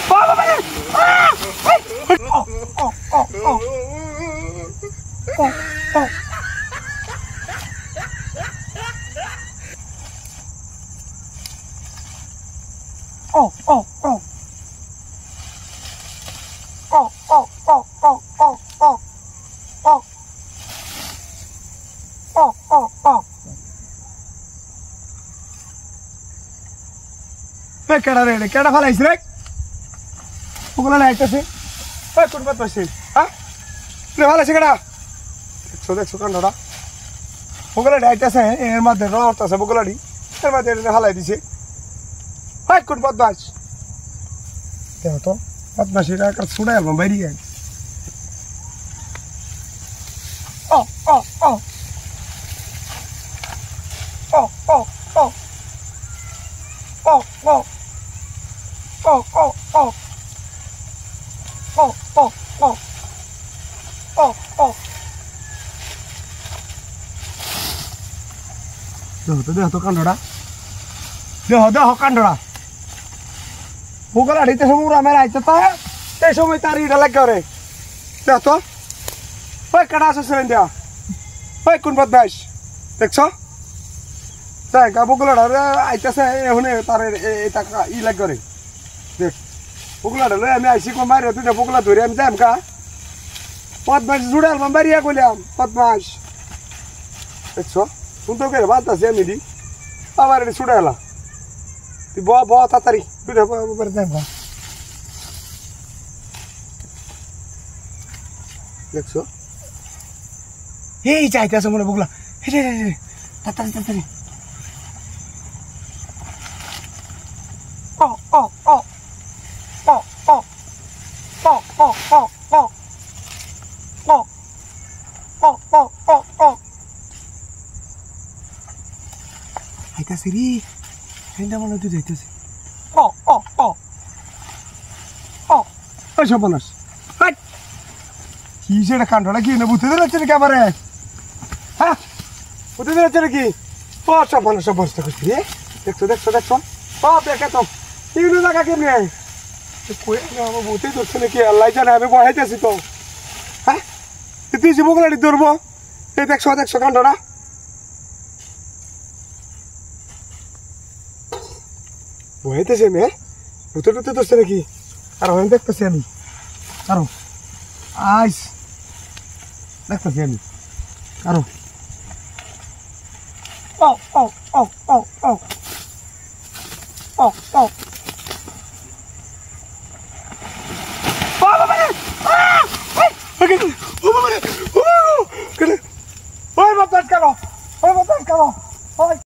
বাবা রে ও ও ও ও ও Oh, oh, oh. Oh, oh, oh, oh, oh, oh. Oh. Oh, oh, oh. Hey, keda re, keda phala is right? Ugula light ase. Hey, kun bat basi. Ha? Le phala ase keda. Dekho kan doda. Ugula light ase, er madhe ro orta ase ugula di. Er madhe le phala dise. Hey, kun bat bas. Dekho to. Bat basi ra kar suda album bairi hai. Oh, oh, oh. Oh, oh, oh. Oh, oh. Oh, oh, oh. Oh, oh, oh. Oh, oh. Deho to kandora. Deho kandora. Bukala dite semua mera itu ta. Te semua tari dalek gore. Deho to. Hoi kada sesen dia. Hoi kun bat bas. Dekho? Sai ka bukala dara aitase ehune tare eta I lag gore. Dek. Bukala dara ami aisi ko mare tu bukala dhori ami jam ka. Padmas judal mambaria kolyam padmas. Dekho? Untuk ke baat ase ami di. Amare sudala. Ti bo tatari. Duda bar jam ka. Dekho? Hey, chaita semua bukala. Hey, tatari. Oh, oh, oh. Oh, oh. Oh, oh, oh, oh. Oh. Oh, oh, oh, oh. Aita siri. Henda mana tu jaita sih. Oh, oh, oh. Oh. Oh, sabanas. Hai. Kisi ada kantor lagi. Nabu tu dah cari kamera. Hah? Betul dah cari lagi. Oh, sabanas tak sih. Dekso. Oh, dekat tu. Ini nak kaki ni. Kue ni apa buat itu sini ki Allah jangan apa buat aja sih tu. Hah? Itu si bukan di durbo. Dekso kantor dah. Buat itu sih ni. Betul tu sini ki. Karo hendak tu sini. Karo. Ais. Nak tu sini. Karo. Oh. Oh. Baba mana? Ah! Hey! Baba mana? Oh! Kena. Oi, batas karo.